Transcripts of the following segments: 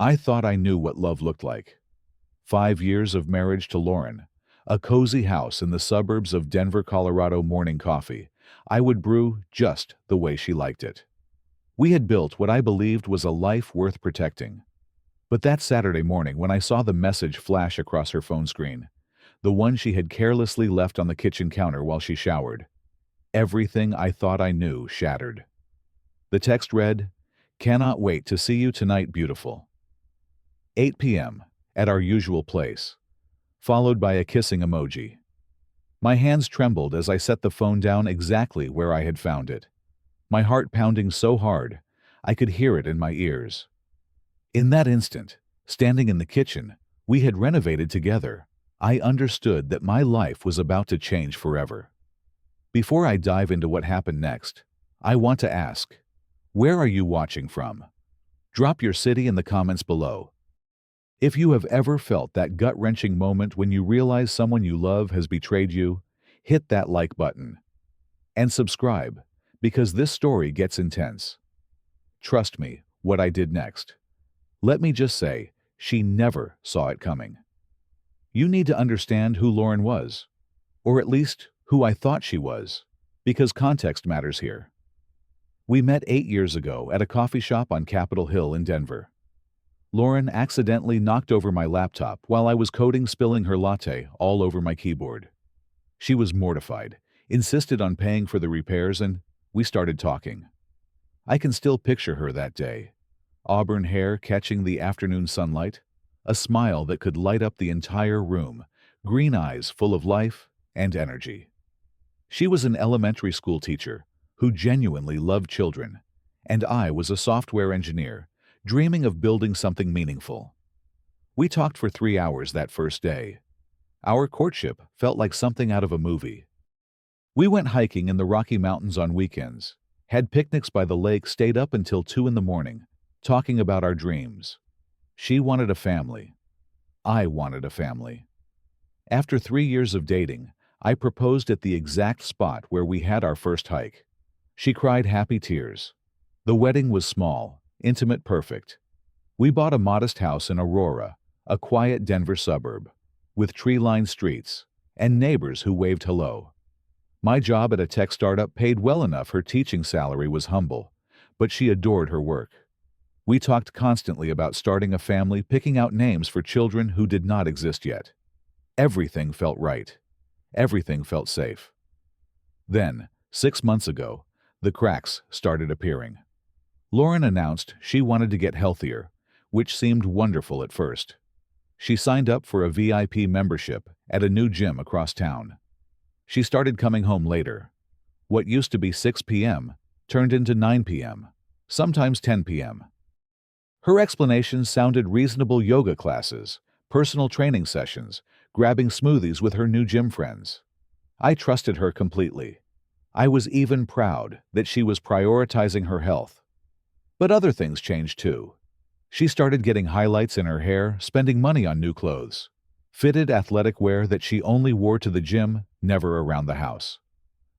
I thought I knew what love looked like. 5 years of marriage to Lauren, a cozy house in the suburbs of Denver, Colorado, morning coffee I would brew just the way she liked it. We had built what I believed was a life worth protecting. But that Saturday morning when I saw the message flash across her phone screen, the one she had carelessly left on the kitchen counter while she showered, everything I thought I knew shattered. The text read, "Cannot wait to see you tonight, beautiful." 8 p.m. at our usual place, followed by a kissing emoji. My hands trembled as I set the phone down exactly where I had found it, my heart pounding so hard I could hear it in my ears. In that instant, standing in the kitchen we had renovated together, I understood that my life was about to change forever. Before I dive into what happened next, I want to ask, where are you watching from? Drop your city in the comments below. If you have ever felt that gut-wrenching moment when you realize someone you love has betrayed you, hit that like button. And subscribe, because this story gets intense. Trust me, what I did next. Let me just say, she never saw it coming. You need to understand who Lauren was, or at least who I thought she was, because context matters here. We met 8 years ago at a coffee shop on Capitol Hill in Denver. Lauren accidentally knocked over my laptop while I was coding, spilling her latte all over my keyboard. She was mortified, insisted on paying for the repairs, and we started talking. I can still picture her that day. Auburn hair catching the afternoon sunlight, a smile that could light up the entire room, green eyes full of life and energy. She was an elementary school teacher who genuinely loved children, and I was a software engineer dreaming of building something meaningful. We talked for 3 hours that first day. Our courtship felt like something out of a movie. We went hiking in the Rocky Mountains on weekends, had picnics by the lake, stayed up until 2 in the morning, talking about our dreams. She wanted a family. I wanted a family. After 3 years of dating, I proposed at the exact spot where we had our first hike. She cried happy tears. The wedding was small, intimate, perfect. We bought a modest house in Aurora, a quiet Denver suburb, with tree-lined streets and neighbors who waved hello. My job at a tech startup paid well enough. Her teaching salary was humble, but she adored her work. We talked constantly about starting a family, picking out names for children who did not exist yet. Everything felt right. Everything felt safe. Then, 6 months ago, the cracks started appearing. Lauren announced she wanted to get healthier, which seemed wonderful at first. She signed up for a VIP membership at a new gym across town. She started coming home later. What used to be 6 p.m. turned into 9 p.m., sometimes 10 p.m. Her explanations sounded reasonable: yoga classes, personal training sessions, grabbing smoothies with her new gym friends. I trusted her completely. I was even proud that she was prioritizing her health. But other things changed too. She started getting highlights in her hair, spending money on new clothes, fitted athletic wear that she only wore to the gym, never around the house.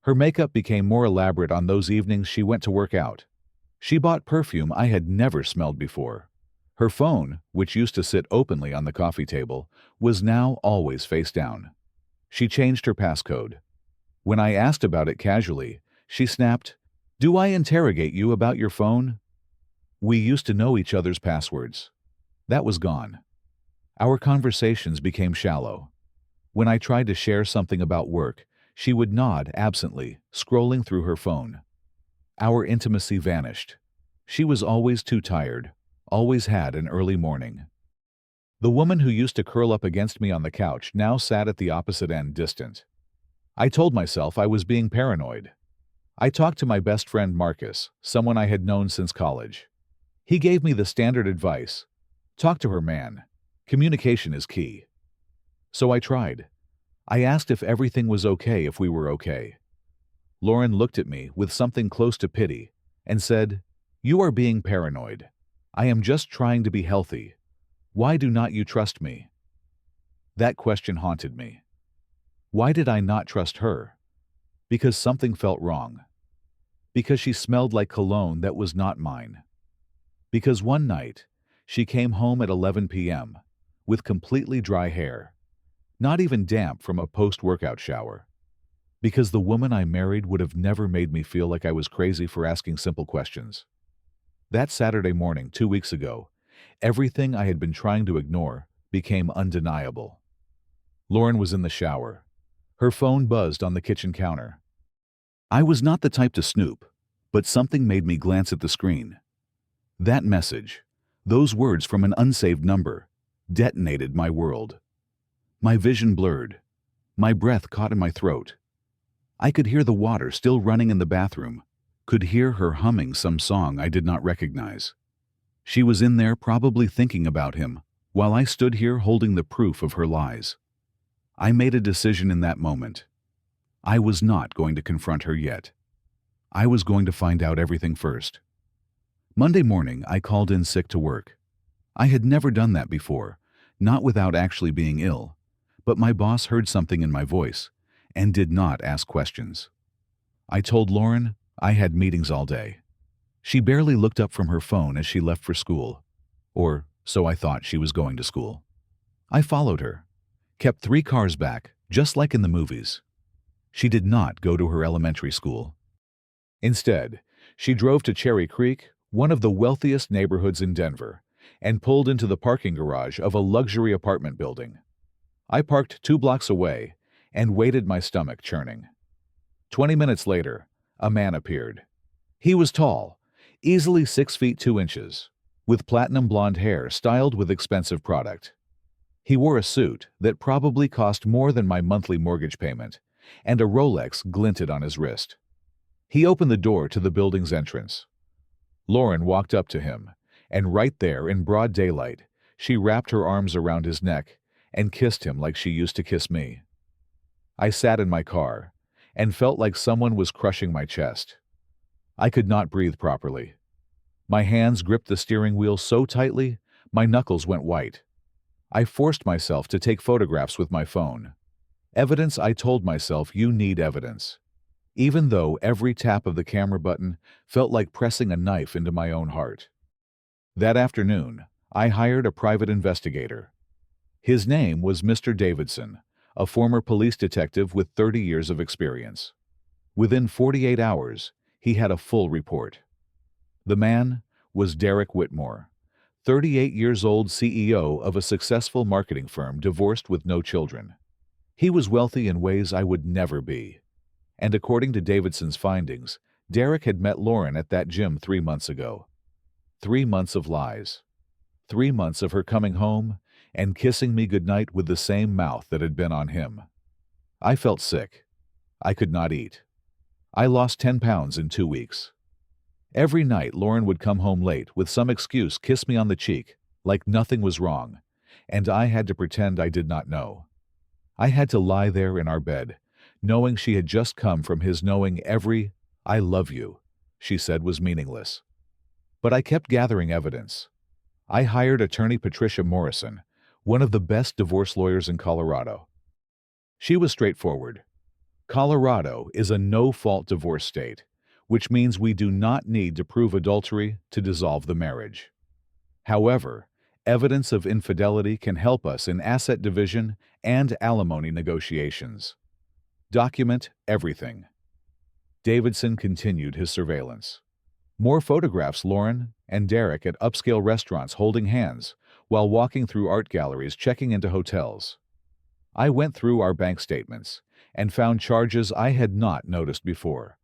Her makeup became more elaborate on those evenings she went to work out. She bought perfume I had never smelled before. Her phone, which used to sit openly on the coffee table, was now always face down. She changed her passcode. When I asked about it casually, she snapped, "Do I interrogate you about your phone?" We used to know each other's passwords. That was gone. Our conversations became shallow. When I tried to share something about work, she would nod absently, scrolling through her phone. Our intimacy vanished. She was always too tired, always had an early morning. The woman who used to curl up against me on the couch now sat at the opposite end, distant. I told myself I was being paranoid. I talked to my best friend Marcus, someone I had known since college. He gave me the standard advice: talk to her, man. Communication is key. So I tried. I asked if everything was okay, if we were okay. Lauren looked at me with something close to pity and said, "You are being paranoid. I am just trying to be healthy. Why do not you trust me?" That question haunted me. Why did I not trust her? Because something felt wrong. Because she smelled like cologne that was not mine. Because one night, She came home at 11 p.m. with completely dry hair, not even damp from a post-workout shower. Because the woman I married would have never made me feel like I was crazy for asking simple questions. That Saturday morning 2 weeks ago, everything I had been trying to ignore became undeniable. Lauren was in the shower. Her phone buzzed on the kitchen counter. I was not the type to snoop, but something made me glance at the screen. That message, those words from an unsaved number, detonated my world. My vision blurred. My breath caught in my throat. I could hear the water still running in the bathroom, could hear her humming some song I did not recognize. She was in there probably thinking about him, while I stood here holding the proof of her lies. I made a decision in that moment. I was not going to confront her yet. I was going to find out everything first. Monday morning, I called in sick to work. I had never done that before, not without actually being ill, but my boss heard something in my voice and did not ask questions. I told Lauren I had meetings all day. She barely looked up from her phone as she left for school, or so I thought she was going to school. I followed her, kept 3 cars back, just like in the movies. She did not go to her elementary school. Instead, she drove to Cherry Creek, one of the wealthiest neighborhoods in Denver, and pulled into the parking garage of a luxury apartment building. I parked 2 blocks away and waited, my stomach churning. 20 minutes later, a man appeared. He was tall, easily 6 feet 2 inches, with platinum blonde hair styled with expensive product. He wore a suit that probably cost more than my monthly mortgage payment, and a Rolex glinted on his wrist. He opened the door to the building's entrance. Lauren walked up to him, and right there in broad daylight, she wrapped her arms around his neck and kissed him like she used to kiss me. I sat in my car and felt like someone was crushing my chest. I could not breathe properly. My hands gripped the steering wheel so tightly, my knuckles went white. I forced myself to take photographs with my phone. Evidence, I told myself, you need evidence. Even though every tap of the camera button felt like pressing a knife into my own heart. That afternoon, I hired a private investigator. His name was Mr. Davidson, a former police detective with 30 years of experience. Within 48 hours, he had a full report. The man was Derek Whitmore, 38 years old, CEO of a successful marketing firm, divorced with no children. He was wealthy in ways I would never be. And according to Davidson's findings, Derek had met Lauren at that gym 3 months ago. 3 months of lies. 3 months of her coming home and kissing me goodnight with the same mouth that had been on him. I felt sick. I could not eat. I lost 10 pounds in 2 weeks. Every night Lauren would come home late with some excuse, kiss me on the cheek, like nothing was wrong, and I had to pretend I did not know. I had to lie there in our bed, knowing she had just come from his, knowing every "I love you" she said was meaningless. But I kept gathering evidence. I hired attorney Patricia Morrison, one of the best divorce lawyers in Colorado. She was straightforward. Colorado is a no-fault divorce state, which means we do not need to prove adultery to dissolve the marriage. However, evidence of infidelity can help us in asset division and alimony negotiations. Document everything. Davidson continued his surveillance. More photographs Lauren and Derek at upscale restaurants holding hands while walking through art galleries, checking into hotels. I went through our bank statements and found charges I had not noticed before.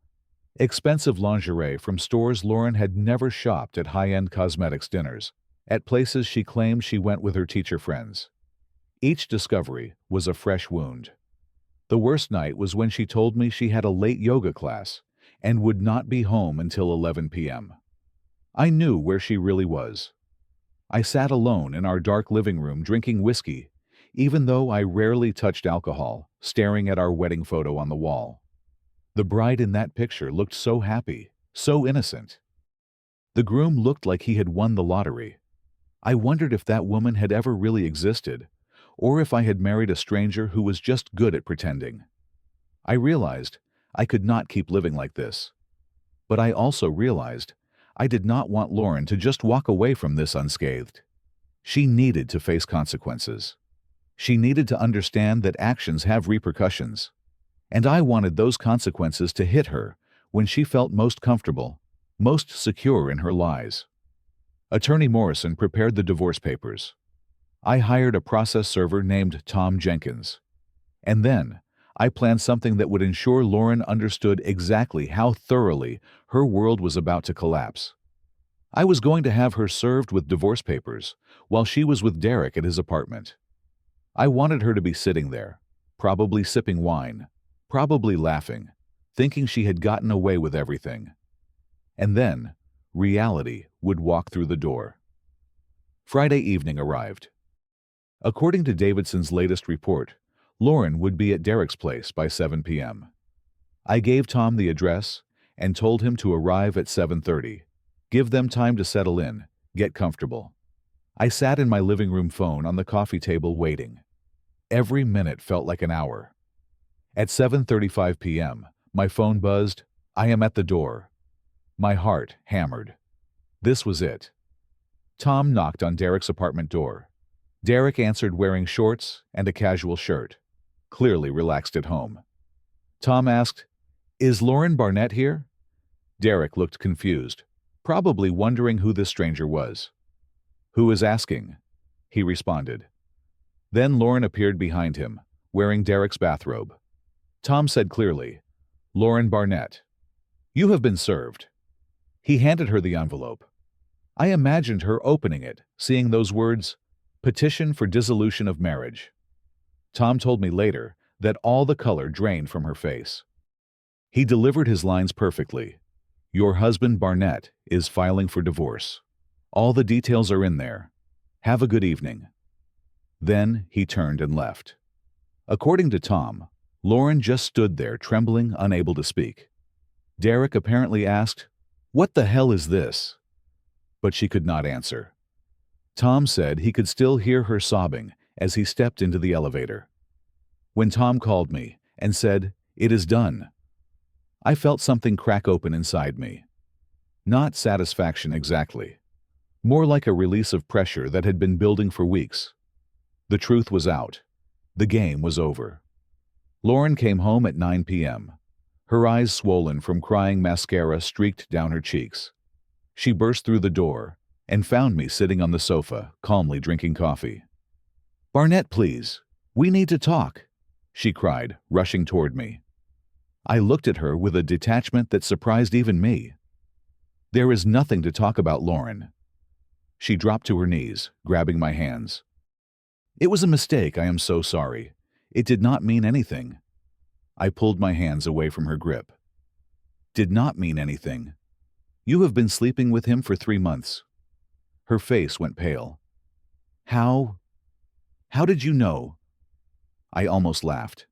Expensive lingerie from stores Lauren had never shopped, at high-end cosmetics dinners, at places she claimed she went with her teacher friends. Each discovery was a fresh wound. The worst night was when she told me she had a late yoga class and would not be home until 11 p.m. I knew where she really was. I sat alone in our dark living room drinking whiskey, even though I rarely touched alcohol, staring at our wedding photo on the wall. The bride in that picture looked so happy, so innocent. The groom looked like he had won the lottery. I wondered if that woman had ever really existed, or if I had married a stranger who was just good at pretending. I realized I could not keep living like this. But I also realized I did not want Lauren to just walk away from this unscathed. She needed to face consequences. She needed to understand that actions have repercussions. And I wanted those consequences to hit her when she felt most comfortable, most secure in her lies. Attorney Morrison prepared the divorce papers. I hired a process server named Tom Jenkins. And then, I planned something that would ensure Lauren understood exactly how thoroughly her world was about to collapse. I was going to have her served with divorce papers while she was with Derek at his apartment. I wanted her to be sitting there, probably sipping wine, probably laughing, thinking she had gotten away with everything. And then, reality would walk through the door. Friday evening arrived. According to Davidson's latest report, Lauren would be at Derek's place by 7 p.m. I gave Tom the address and told him to arrive at 7:30. Give them time to settle in, get comfortable. I sat in my living room phone on the coffee table waiting. Every minute felt like an hour. At 7:35 p.m., my phone buzzed. I am at the door. My heart hammered. This was it. Tom knocked on Derek's apartment door. Derek answered wearing shorts and a casual shirt, clearly relaxed at home. Tom asked, "Is Lauren Barnett here?" Derek looked confused, probably wondering who this stranger was. "Who is asking?" he responded. Then Lauren appeared behind him, wearing Derek's bathrobe. Tom said clearly, "Lauren Barnett, you have been served." He handed her the envelope. I imagined her opening it, seeing those words, "Petition for dissolution of marriage." Tom told me later that all the color drained from her face. He delivered his lines perfectly. "Your husband Barnett is filing for divorce. All the details are in there. Have a good evening." Then he turned and left. According to Tom, Lauren just stood there trembling, unable to speak. Derek apparently asked, "What the hell is this?" But she could not answer. Tom said he could still hear her sobbing as he stepped into the elevator. When Tom called me and said, "It is done," I felt something crack open inside me. Not satisfaction exactly. More like a release of pressure that had been building for weeks. The truth was out. The game was over. Lauren came home at 9 p.m. Her eyes swollen from crying, mascara streaked down her cheeks. She burst through the door and found me sitting on the sofa, calmly drinking coffee. "Barnett, please. We need to talk," she cried, rushing toward me. I looked at her with a detachment that surprised even me. "There is nothing to talk about, Lauren." She dropped to her knees, grabbing my hands. "It was a mistake. I am so sorry. It did not mean anything." I pulled my hands away from her grip. "Did not mean anything. You have been sleeping with him for 3 months. Her face went pale. How did you know?" I almost laughed.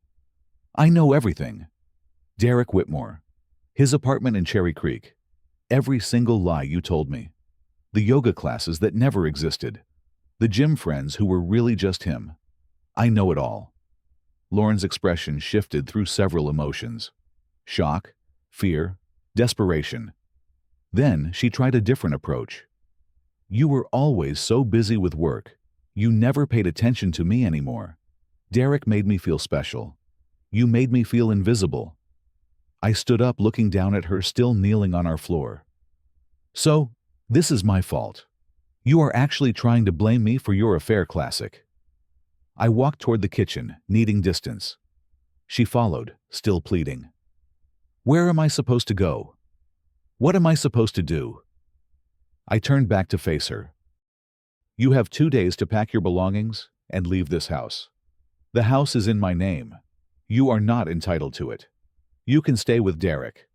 "I know everything. Derek Whitmore. His apartment in Cherry Creek. Every single lie you told me. The yoga classes that never existed. The gym friends who were really just him. I know it all." Lauren's expression shifted through several emotions. Shock, fear, desperation. Then she tried a different approach. "You were always so busy with work. You never paid attention to me anymore. Derek made me feel special. You made me feel invisible." I stood up, looking down at her, still kneeling on our floor. "So, this is my fault. You are actually trying to blame me for your affair, classic." I walked toward the kitchen, needing distance. She followed, still pleading. "Where am I supposed to go? What am I supposed to do?" I turned back to face her. "You have 2 days to pack your belongings and leave this house. The house is in my name. You are not entitled to it. You can stay with Derek.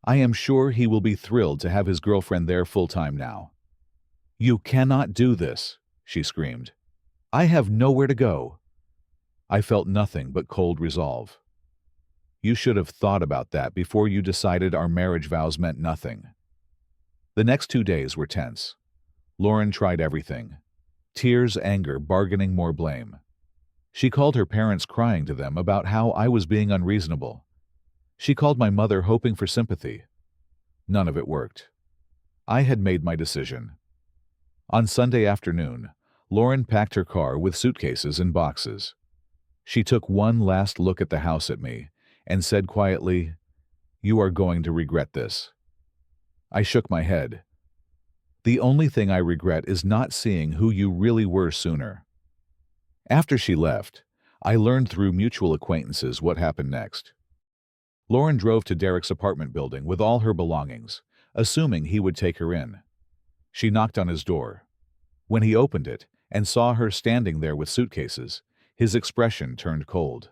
I am sure he will be thrilled to have his girlfriend there full-time now." "You cannot do this," she screamed. "I have nowhere to go." I felt nothing but cold resolve. "You should have thought about that before you decided our marriage vows meant nothing." The next 2 days were tense. Lauren tried everything. Tears, anger, bargaining, more blame. She called her parents, crying to them about how I was being unreasonable. She called my mother, hoping for sympathy. None of it worked. I had made my decision. On Sunday afternoon, Lauren packed her car with suitcases and boxes. She took one last look at the house at me and said quietly, "You are going to regret this." I shook my head. "The only thing I regret is not seeing who you really were sooner." After she left, I learned through mutual acquaintances what happened next. Lauren drove to Derek's apartment building with all her belongings, assuming he would take her in. She knocked on his door. When he opened it and saw her standing there with suitcases, his expression turned cold.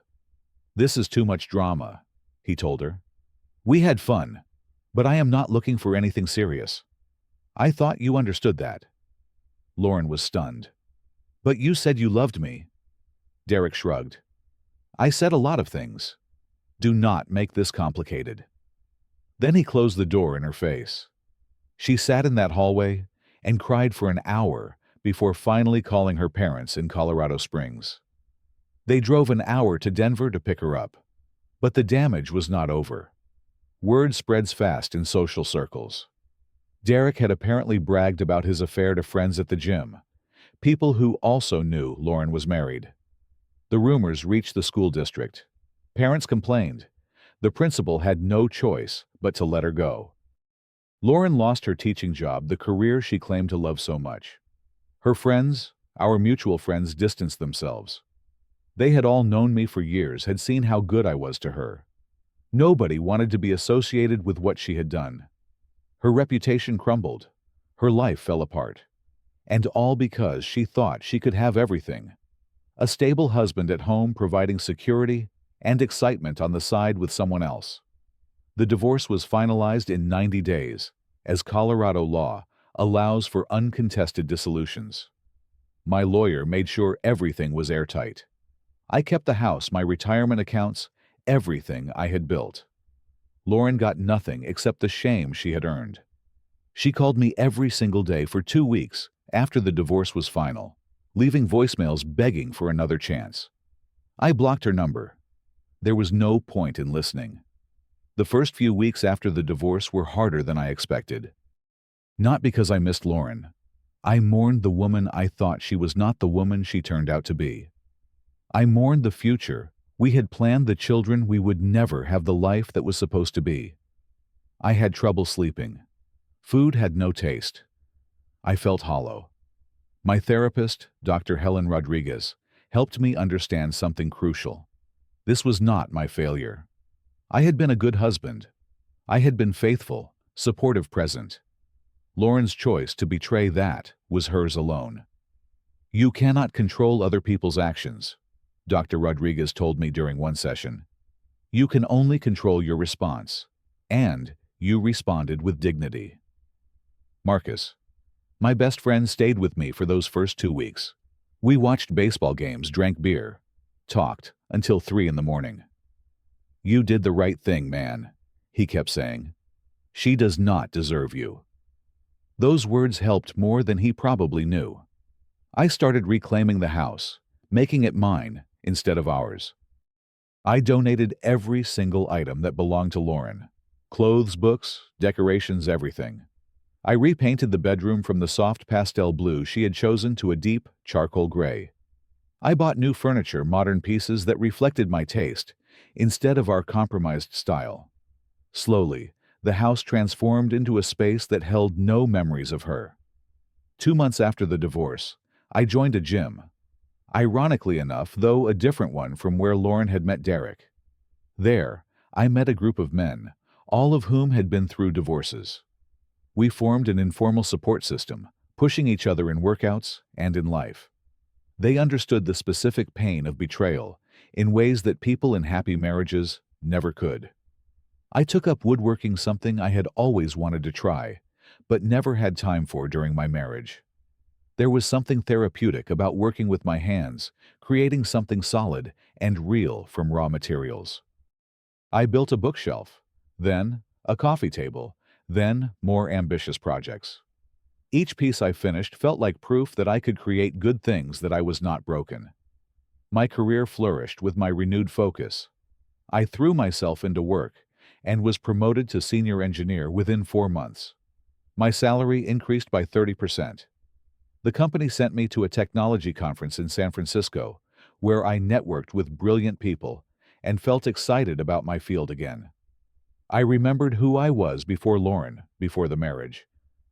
"This is too much drama," he told her. "We had fun, but I am not looking for anything serious." "I thought you understood that." Lauren was stunned. "But you said you loved me." Derek shrugged. "I said a lot of things. Do not make this complicated." Then he closed the door in her face. She sat in that hallway and cried for an hour before finally calling her parents in Colorado Springs. They drove an hour to Denver to pick her up. But the damage was not over. Word spreads fast in social circles. Derek had apparently bragged about his affair to friends at the gym, people who also knew Lauren was married. The rumors reached the school district. Parents complained. The principal had no choice but to let her go. Lauren lost her teaching job, the career she claimed to love so much. Her friends, our mutual friends, distanced themselves. They had all known me for years, had seen how good I was to her. Nobody wanted to be associated with what she had done. Her reputation crumbled. Her life fell apart. And all because she thought she could have everything. A stable husband at home providing security and excitement on the side with someone else. The divorce was finalized in 90 days, as Colorado law allows for uncontested dissolutions. My lawyer made sure everything was airtight. I kept the house, my retirement accounts, everything I had built. Lauren got nothing except the shame she had earned. She called me every single day for 2 weeks after the divorce was final, leaving voicemails begging for another chance. I blocked her number. There was no point in listening. The first few weeks after the divorce were harder than I expected. Not because I missed Lauren. I mourned the woman I thought she was not the woman she turned out to be. I mourned the future we had planned, the children we would never have, the life that was supposed to be. I had trouble sleeping. Food had no taste. I felt hollow. My therapist, Dr. Helen Rodriguez, helped me understand something crucial. This was not my failure. I had been a good husband. I had been faithful, supportive, present. Lauren's choice to betray that was hers alone. "You cannot control other people's actions," Dr. Rodriguez told me during one session. "You can only control your response, and you responded with dignity." Marcus, my best friend, stayed with me for those first 2 weeks. We watched baseball games, drank beer, talked until 3 in the morning. "You did the right thing, man," he kept saying. "She does not deserve you." Those words helped more than he probably knew. I started reclaiming the house, making it mine instead of ours. I donated every single item that belonged to Lauren. Clothes, books, decorations, everything. I repainted the bedroom from the soft pastel blue she had chosen to a deep charcoal gray. I bought new furniture, modern pieces that reflected my taste, instead of our compromised style. Slowly, the house transformed into a space that held no memories of her. 2 months after the divorce, I joined a gym. Ironically enough, though, a different one from where Lauren had met Derek. There, I met a group of men, all of whom had been through divorces. We formed an informal support system, pushing each other in workouts and in life. They understood the specific pain of betrayal in ways that people in happy marriages never could. I took up woodworking, something I had always wanted to try, but never had time for during my marriage. There was something therapeutic about working with my hands, creating something solid and real from raw materials. I built a bookshelf, then a coffee table, then more ambitious projects. Each piece I finished felt like proof that I could create good things, that I was not broken. My career flourished with my renewed focus. I threw myself into work and was promoted to senior engineer within 4 months. My salary increased by 30%. The company sent me to a technology conference in San Francisco, where I networked with brilliant people and felt excited about my field again. I remembered who I was before Lauren, before the marriage.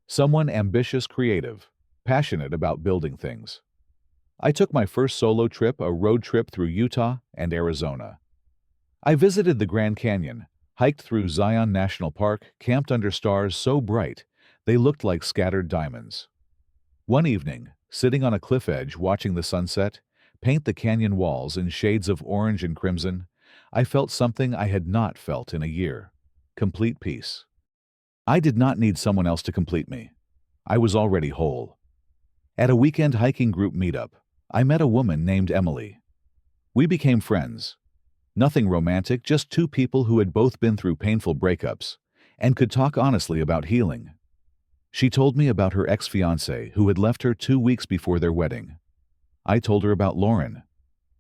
Someone ambitious, creative, passionate about building things. I took my first solo trip, a road trip through Utah and Arizona. I visited the Grand Canyon, hiked through Zion National Park, camped under stars so bright they looked like scattered diamonds. One evening, sitting on a cliff edge watching the sunset paint the canyon walls in shades of orange and crimson, I felt something I had not felt in a year: complete peace. I did not need someone else to complete me. I was already whole. At a weekend hiking group meetup, I met a woman named Emily. We became friends. Nothing romantic, just two people who had both been through painful breakups and could talk honestly about healing. She told me about her ex-fiancé who had left her 2 weeks before their wedding. I told her about Lauren.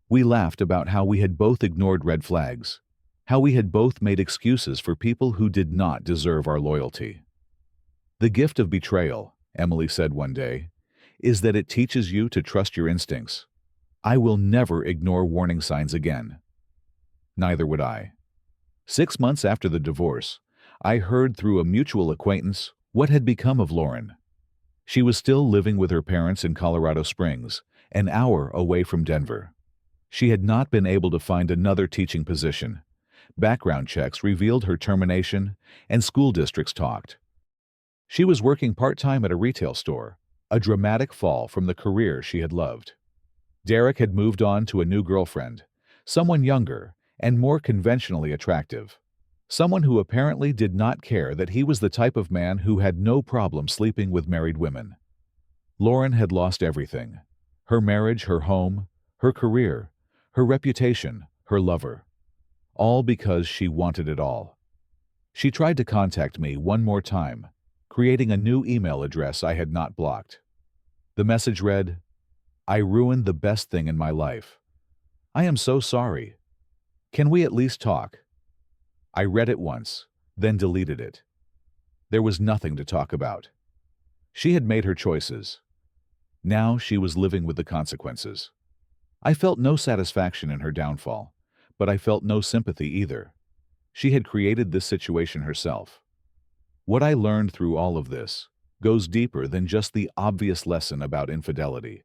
We laughed about how we had both ignored red flags, how we had both made excuses for people who did not deserve our loyalty. The gift of betrayal, Emily said one day, is that it teaches you to trust your instincts. I will never ignore warning signs again. Neither would I. 6 months after the divorce, I heard through a mutual acquaintance what had become of Lauren. She was still living with her parents in Colorado Springs, an hour away from Denver. She had not been able to find another teaching position. Background checks revealed her termination, and school districts talked. She was working part-time at a retail store, a dramatic fall from the career she had loved. Derek had moved on to a new girlfriend, someone younger and more conventionally attractive. Someone who apparently did not care that he was the type of man who had no problem sleeping with married women. Lauren had lost everything: her marriage, her home, her career, her reputation, her lover. All because she wanted it all. She tried to contact me one more time, creating a new email address I had not blocked. The message read, "I ruined the best thing in my life. I am so sorry. Can we at least talk?" I read it once, then deleted it. There was nothing to talk about. She had made her choices. Now she was living with the consequences. I felt no satisfaction in her downfall, but I felt no sympathy either. She had created this situation herself. What I learned through all of this goes deeper than just the obvious lesson about infidelity.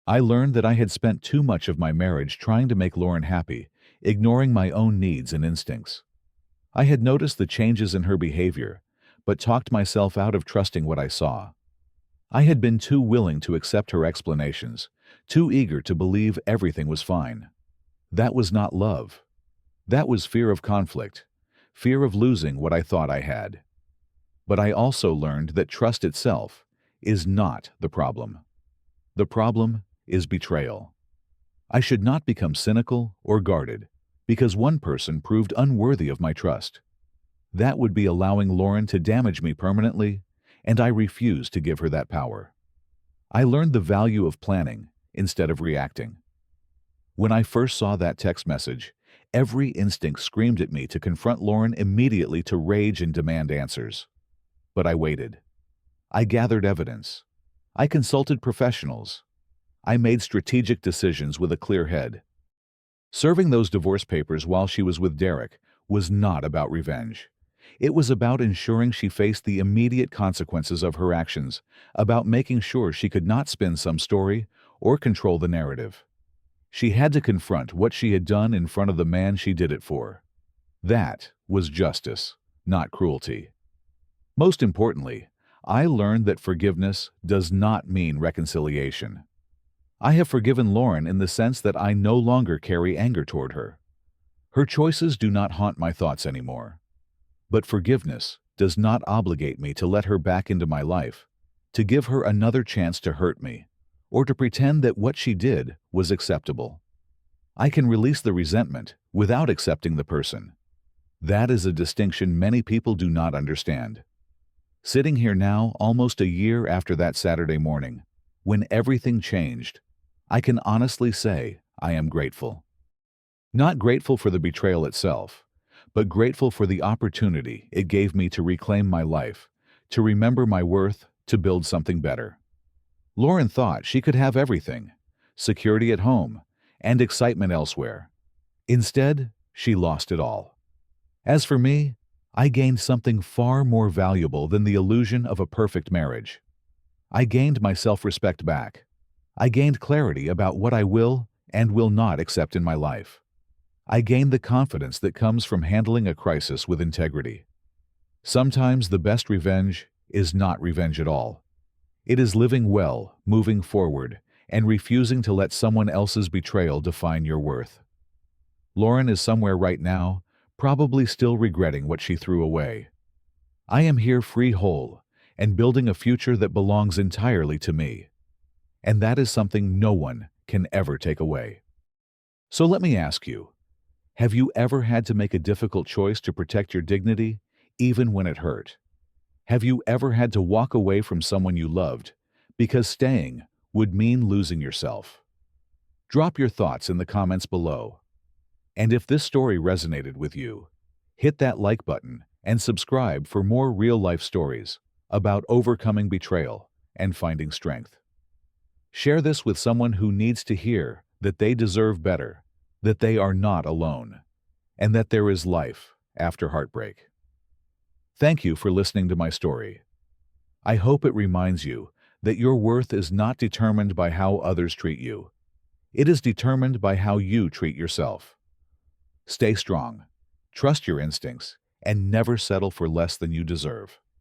I learned that I had spent too much of my marriage trying to make Lauren happy, ignoring my own needs and instincts. I had noticed the changes in her behavior, but talked myself out of trusting what I saw. I had been too willing to accept her explanations, too eager to believe everything was fine. That was not love. That was fear of conflict, fear of losing what I thought I had. But I also learned that trust itself is not the problem. The problem is betrayal. I should not become cynical or guarded because one person proved unworthy of my trust. That would be allowing Lauren to damage me permanently, and I refused to give her that power. I learned the value of planning instead of reacting. When I first saw that text message, every instinct screamed at me to confront Lauren immediately, to rage and demand answers. But I waited. I gathered evidence. I consulted professionals. I made strategic decisions with a clear head. Serving those divorce papers while she was with Derek was not about revenge. It was about ensuring she faced the immediate consequences of her actions, about making sure she could not spin some story or control the narrative. She had to confront what she had done in front of the man she did it for. That was justice, not cruelty. Most importantly, I learned that forgiveness does not mean reconciliation. I have forgiven Lauren in the sense that I no longer carry anger toward her. Her choices do not haunt my thoughts anymore. But forgiveness does not obligate me to let her back into my life, to give her another chance to hurt me, or to pretend that what she did was acceptable. I can release the resentment without accepting the person. That is a distinction many people do not understand. Sitting here now, almost a year after that Saturday morning, when everything changed, I can honestly say I am grateful. Not grateful for the betrayal itself, but grateful for the opportunity it gave me to reclaim my life, to remember my worth, to build something better. Lauren thought she could have everything: security at home and excitement elsewhere. Instead, she lost it all. As for me, I gained something far more valuable than the illusion of a perfect marriage. I gained my self-respect back. I gained clarity about what I will and will not accept in my life. I gained the confidence that comes from handling a crisis with integrity. Sometimes the best revenge is not revenge at all. It is living well, moving forward, and refusing to let someone else's betrayal define your worth. Lauren is somewhere right now, probably still regretting what she threw away. I am here free whole and building a future that belongs entirely to me. And that is something no one can ever take away. So let me ask you, have you ever had to make a difficult choice to protect your dignity, even when it hurt? Have you ever had to walk away from someone you loved because staying would mean losing yourself? Drop your thoughts in the comments below. And if this story resonated with you, hit that like button and subscribe for more real-life stories about overcoming betrayal and finding strength. Share this with someone who needs to hear that they deserve better, that they are not alone, and that there is life after heartbreak. Thank you for listening to my story. I hope it reminds you that your worth is not determined by how others treat you. It is determined by how you treat yourself. Stay strong, trust your instincts, and never settle for less than you deserve.